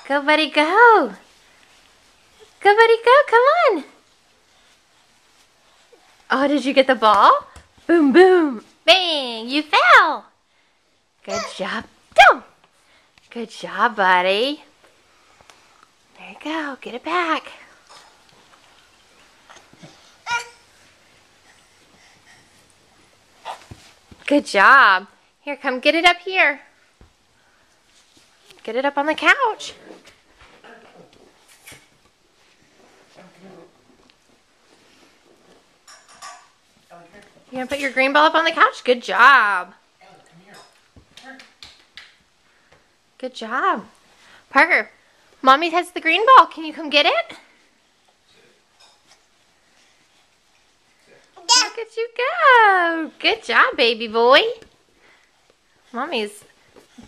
Go, buddy, go. Go, buddy, go. Come on. Oh, did you get the ball? Boom, boom. Bang. You fell. Good job. Go. Good job, buddy. There you go. Get it back. Good job. Here, come get it up here. Get it up on the couch. You gonna put your green ball up on the couch? Good job. Good job. Parker, Mommy has the green ball. Can you come get it? Look at you go. Good job, baby boy. Mommy's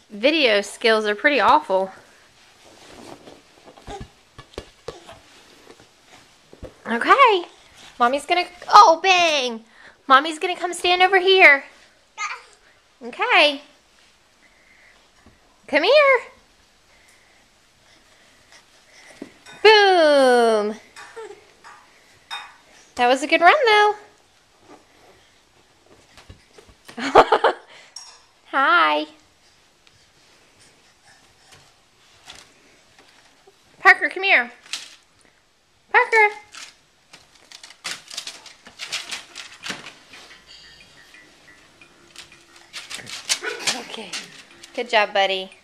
video skills are pretty awful. Okay. Mommy's gonna, oh, bang. Mommy's gonna come stand over here. Okay. Come here. Boom. That was a good run, though. Hi. Parker, come here. Parker. Okay. Good job, buddy.